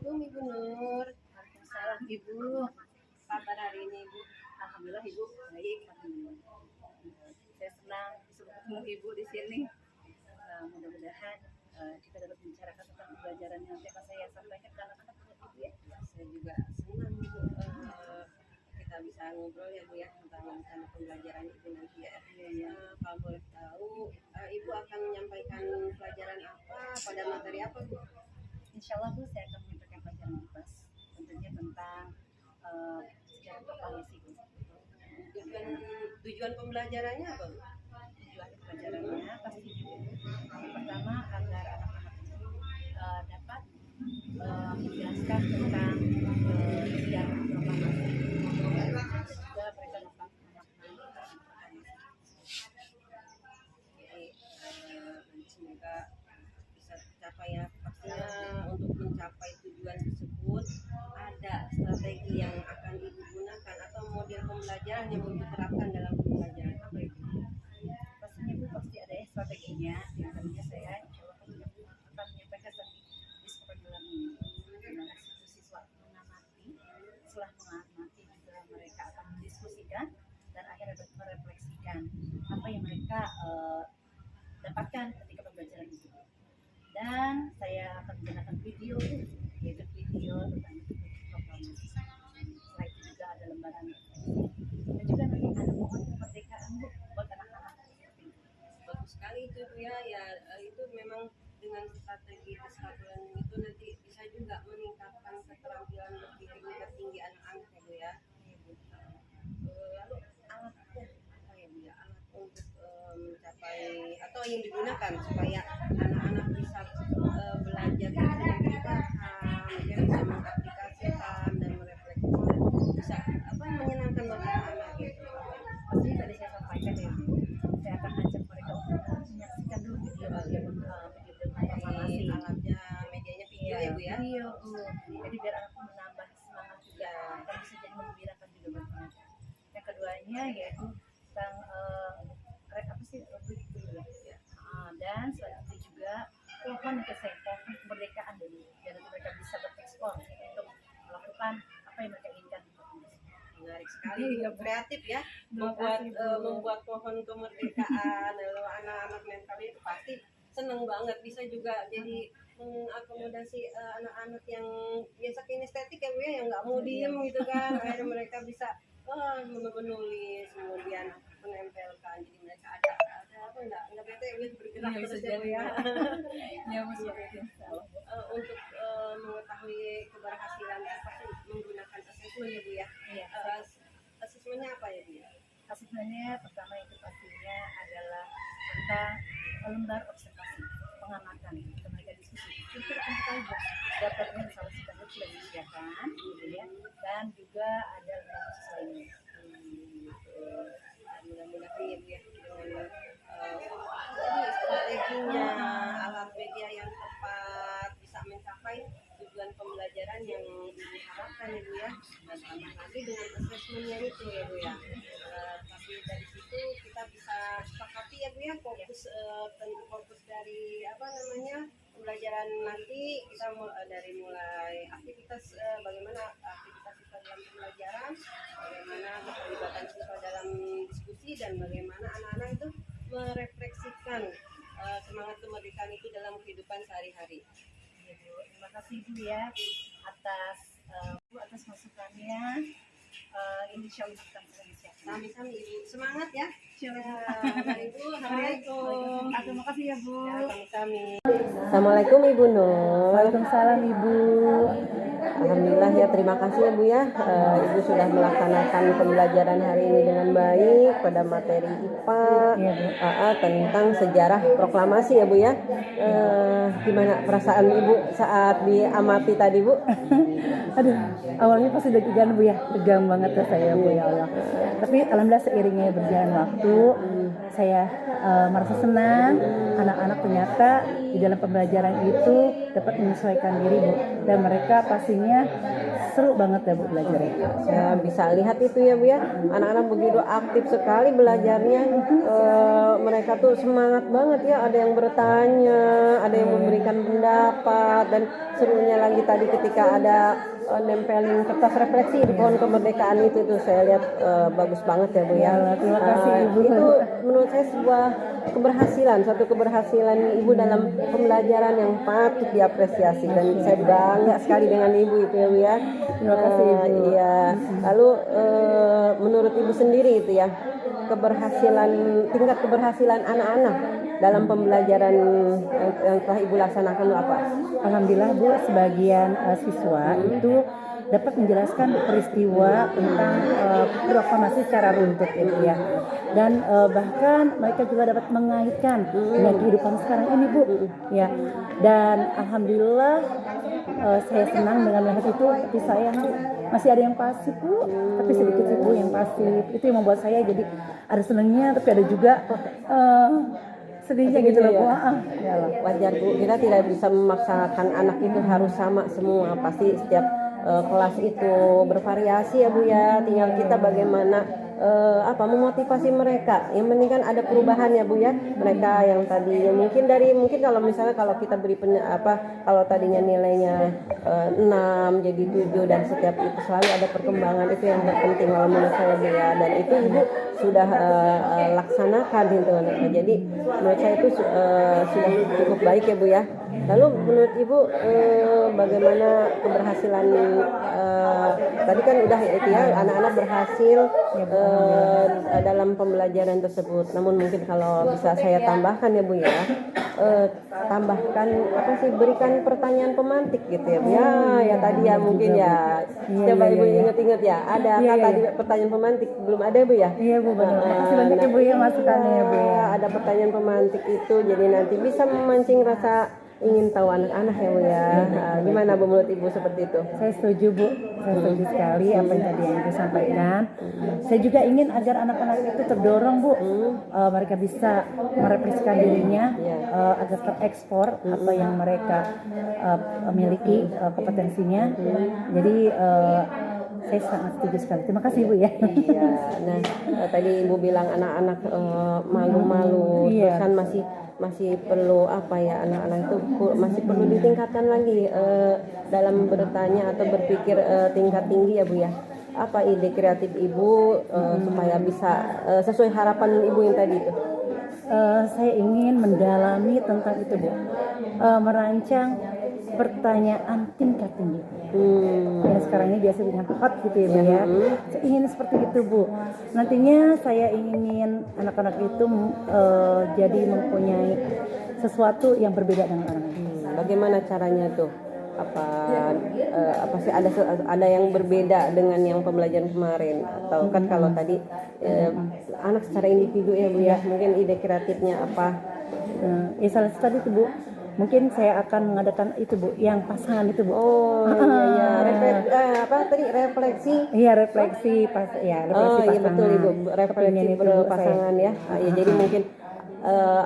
Assalamualaikum Ibu Nur. Waalaikumsalam Ibu. Kabar hari ini Ibu? Alhamdulillah Ibu baik. Alhamdulillah. Saya senang bisa bertemu Ibu di sini. Mudah-mudahan kita dapat membicarakan tentang pembelajaran yang akan saya sampaikan ke anak-anak Ibu ya. Saya juga senang Ibu kita bisa ngobrol ya Bu ya tentang rencana pembelajaran Ibu nanti ya. Kalau boleh tahu Ibu akan menyampaikan pelajaran apa pada materi apa Bu? Insya Allah Bu, saya akan menyampaikan pelajaran bebas tentunya tentang sejarah proklamasi Bu. Tujuan pembelajarannya apa Bu? Tujuan pembelajarannya pasti yang pertama agar anak-anak dapat menjelaskan tentang sejarah proklamasi dan juga mereka dapat memaknai. Jadi semoga bisa tercapai ya. Pastinya untuk mencapai tujuan tersebut ada strategi yang akan Ibu gunakan atau model pembelajaran yang Ibu terapkan dalam pembelajaran apa itu? Pastinya Bu pasti ada ya strateginya. Yang tadinya saya insya Allah akan menyampaikan tentang discovery learning, di mana siswa mengamati, setelah mengamati juga mereka akan mendiskusikan dan akhirnya merefleksikan apa yang mereka dapatkan ketika pembelajaran itu. Dan saya akan menggunakan video, yaitu video tentang proklamasi. Setelah itu juga ada lembaran dan juga nanti ada pohon kemerdekaan Bu buat anak-anak. Bagus sekali itu Bu ya. Itu memang dengan strategi discovery learning itu nanti bisa juga meningkatkan keterampilan berpikir tinggi anak-anak ya Bu ya. Lalu alatnya apa ya Bu ya? Alat untuk mencapai atau yang digunakan supaya anak-anak bisa belajar dengan lebih paham, dia bisa mengaplikasikan dan merefleksikan, bisa menyenangkan bagi anak-anak gitu. Pasti tadi saya sampaikan ya, saya akan ajak mereka untuk menyaksikan dulu video proklamasi. Alatnya, medianya video ya Bu ya. Video, jadi biar anak menambah semangat juga dan bisa jadi menggembirakan juga buat mereka. Yang keduanya yaitu tentang dan selain itu juga pohon kemerdekaan dulu, biar mereka bisa berekspor untuk melakukan apa yang mereka inginkan. Menarik sekali, kreatif ya, membuat pohon kemerdekaan. Lalu anak-anak mental itu pasti seneng banget, bisa juga jadi mengakomodasi anak-anak yang biasa kinestetik ya Bu ya, yang nggak mau diem gitu kan. Akhirnya mereka bisa menulis, kemudian menempelkan, jadi mereka ada apa nggak bete ya bergerak terus ya Bu ya. Ya Bu, Untuk mengetahui keberhasilan pasti menggunakan asesmen ya Bu ya. Asesmennya apa ya Bu ya? Asesmennya pertama itu pastinya adalah tentang lembar observasi, pengamatan. Kita mereka diskusi. Kita akan tahu dapatnya salah satu sudah disediakan, gitu ya. Dan juga ada lembar khusus lainnya. Mudah-mudahan ya Bu ya dengan strateginya, alat media yang tepat bisa mencapai tujuan pembelajaran yang diharapkan ya Bu ya. Dan tambah lagi dengan asesmennya itu ya Bu ya. Tapi dari situ kita bisa sepakati ya Bu ya, fokus dari pembelajaran nanti kita dari mulai aktivitas bagaimana aktivitas siswa dalam pembelajaran, bagaimana keterlibatan siswa dalam diskusi, dan bagaimana anak-anak itu merefleksikan semangat kemerdekaan itu dalam kehidupan sehari-hari. Terima kasih Bu ya atas masukannya. Insya Allah kita bisa disiapkan. Sami-sami Ibu, semangat ya. Ibu, Assalamualaikum. Terima kasih ya Bu. Sami-sami. Assalamualaikum Ibu Nur. Waalaikumsalam Ibu. Alhamdulillah ya, terima kasih ya Bu ya. Ibu sudah melaksanakan pembelajaran hari ini dengan baik pada materi IPA tentang sejarah proklamasi ya Bu ya. Gimana perasaan Ibu saat diamati tadi Bu? Aduh, awalnya pasti deg-degan Bu ya, tegang banget ya saya Bu ya Allah. Tapi alhamdulillah seiringnya berjalan waktu, saya merasa senang. Anak-anak ternyata di dalam pembelajaran itu dapat menyesuaikan diri Bu, dan mereka pastinya seru banget ya Bu belajarnya. Saya bisa lihat itu ya Bu ya, anak-anak begitu aktif sekali belajarnya. Mereka tuh semangat banget ya, ada yang bertanya, ada yang memberikan pendapat, dan serunya lagi tadi ketika ada nempelin kertas refleksi di pohon kemerdekaan itu tuh saya lihat bagus banget ya Bu ya. Terima kasih Ibu. Itu menurut saya sebuah keberhasilan, suatu keberhasilan Ibu dalam pembelajaran yang patut diapresiasi, dan saya bangga sekali dengan Ibu itu ya Bu ya. Terima kasih Ibu. Iya. Lalu menurut Ibu sendiri itu ya, tingkat keberhasilan anak-anak dalam pembelajaran yang telah Ibu laksanakan itu apa? Alhamdulillah Bu, sebagian siswa itu dapat menjelaskan peristiwa tentang proklamasi secara runtut itu ya, dan bahkan mereka juga dapat mengaitkan dengan kehidupan sekarang ini Bu ya, dan alhamdulillah saya senang dengan melihat itu. Tapi sayang masih ada yang pasif Bu, tapi sedikit sih Bu yang pasif. Itu yang membuat saya jadi ada senangnya, tapi ada juga sedihnya gitu loh Bu. Wajar Bu, kita tidak bisa memaksakan anak itu harus sama semua, pasti setiap kelas itu bervariasi ya Bu ya, tinggal kita bagaimana memotivasi mereka. Yang penting kan ada perubahan ya Bu ya. Mereka yang tadi mungkin kalau misalnya kalau kita beri kalau tadinya nilainya 6 jadi 7, dan setiap itu selalu ada perkembangan, itu yang terpenting kalau menurut saya Bu ya, dan itu Ibu sudah laksanakan gitu. Jadi menurut saya itu sudah cukup baik ya Bu ya. Lalu menurut Ibu bagaimana keberhasilan tadi kan udah itu ya, anak-anak berhasil dalam pembelajaran tersebut. Namun mungkin kalau bisa saya tambahkan ya Bu ya, tambahkan berikan pertanyaan pemantik gitu ya Bu ya. Ya tadi ya mungkin ya, coba Ibu ingat-ingat ya, ada tadi pertanyaan pemantik belum ada Bu ya? Iya Bu, benar. Makasih banyak ya Bu ya masukannya ya Bu ya. Ada pertanyaan pemantik itu, jadi nanti bisa memancing rasa ingin tahu anak-anak ya Bu ya. Gimana Bu menurut Ibu seperti itu? Saya setuju Bu, saya setuju sekali apa yang tadi yang Ibu sampaikan. Saya juga ingin agar anak-anak itu terdorong Bu, mereka bisa merefleksikan dirinya agar terekspor apa yang mereka miliki kompetensinya. Jadi saya sangat setuju sekali. Terima kasih Bu ya. Iya. Nah tadi Ibu bilang anak-anak malu-malu, terus kan masih perlu anak-anak itu masih perlu ditingkatkan lagi dalam bertanya atau berpikir tingkat tinggi ya Bu ya. Apa ide kreatif Ibu supaya bisa sesuai harapan Ibu yang tadi itu? Saya ingin mendalami tentang itu Bu, merancang pertanyaan tingkat tinggi. Yang sekarang ini biasa dengan hot gitu ya Bu ya. Saya ingin seperti itu Bu. Nantinya saya ingin anak-anak itu jadi mempunyai sesuatu yang berbeda dengan anak-anak. Bagaimana caranya tuh? Apa sih ada yang berbeda dengan yang pembelajaran kemarin, atau kan kalau tadi anak secara individu ya Bu ya, mungkin ide kreatifnya apa? Salah satu tadi tuh Bu, mungkin saya akan mengadakan itu Bu, yang pasangan itu Bu. Refleksi. Iya, refleksi refleksi pasangan. Iya betul Ibu, refleksi berpasangan ya. Jadi mungkin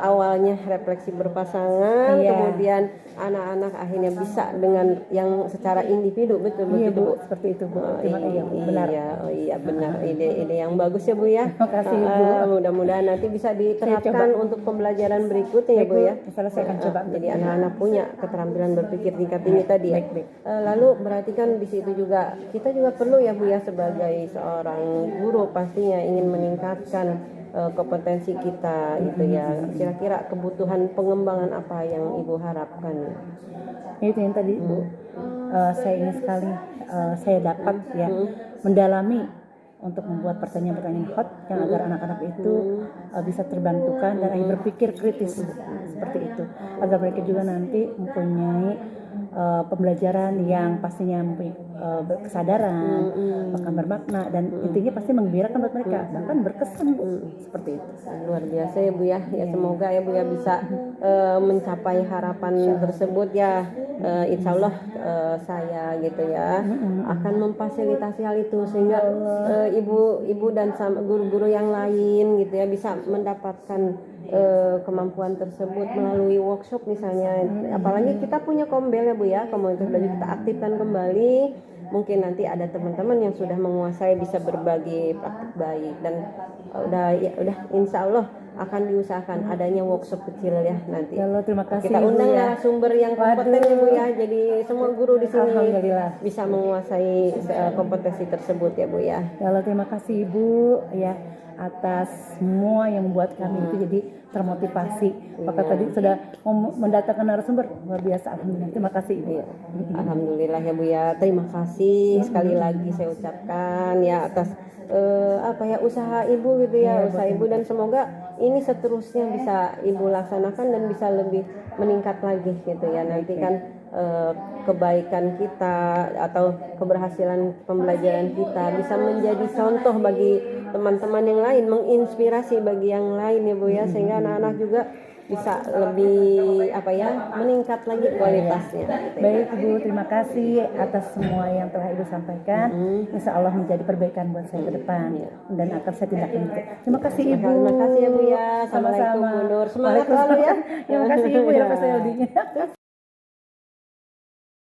awalnya refleksi berpasangan, kemudian anak-anak akhirnya bisa dengan yang secara individu, betul Iya begitu Bu, Bu. seperti itu Bu. Terima kasih benar. Iya benar, ide yang bagus ya Bu ya. Terima kasih Bu. Mudah-mudahan nanti bisa diterapkan untuk pembelajaran berikutnya ya Bu ya. Misalnya saya akan coba. Jadi anak-anak punya keterampilan berpikir tingkat tinggi tadi ya. Lalu berarti kan di situ juga kita juga perlu ya Bu ya, sebagai seorang guru pastinya ingin meningkatkan kompetensi kita gitu ya. Kira-kira kebutuhan pengembangan apa yang Ibu harapkan? Itu yang tadi Bu, saya ingin sekali saya dapat ya mendalami untuk membuat pertanyaan-pertanyaan hot yang agar anak-anak itu bisa terbantukan dan berpikir kritis seperti itu, agar mereka juga nanti mempunyai pembelajaran yang pastinya mempunyai kesadaran, bahkan bermakna, dan intinya pasti menggembirakan buat mereka, bahkan berkesan Bu, seperti itu. Luar biasa ya Bu ya. Semoga ya Bu ya bisa mencapai harapan tersebut ya. Insya Allah saya gitu ya akan memfasilitasi hal itu, sehingga ibu dan sama guru-guru guru-guru yang lain gitu ya bisa mendapatkan kemampuan tersebut melalui workshop misalnya. Apalagi kita punya Kombel ya Bu ya, komunitas belajar, kita aktifkan kembali. Mungkin nanti ada teman-teman yang sudah menguasai bisa berbagi praktik baik, dan udah insya Allah akan diusahakan adanya workshop kecil ya nanti. Ya Allah, terima kasih Kita Ibu undang ya. narasumber yang kompeten ya Bu ya. Jadi semua guru di sini Alhamdulillah. bisa menguasai kompetensi tersebut ya Bu ya. Ya Allah, terima kasih Ibu ya atas semua yang membuat kami itu jadi termotivasi. Maka tadi sudah mendatangkan narasumber luar biasa. Alhamdulillah. Terima kasih Ibu. Iya. Alhamdulillah ya Bu ya. Terima kasih sekali lagi saya ucapkan ya atas usaha Ibu gitu ya, usaha Ibu, dan semoga ini seterusnya bisa Ibu laksanakan dan bisa lebih meningkat lagi gitu ya. Nanti kan kebaikan kita atau keberhasilan pembelajaran kita bisa menjadi contoh bagi teman-teman yang lain, menginspirasi bagi yang lain ya Bu ya, sehingga anak-anak juga bisa lebih meningkat lagi kualitasnya gitu ya. Baik Ibu, terima kasih atas semua yang telah Ibu sampaikan. Insya Allah menjadi perbaikan buat saya ke depan dan akan saya tindak lanjut. Terima kasih Ibu. Terima kasih ya Bu ya. Assalamualaikum Sama-sama. Bu Nur. Semangat selalu ya. Terima kasih Ibu ya Pak Seldinya.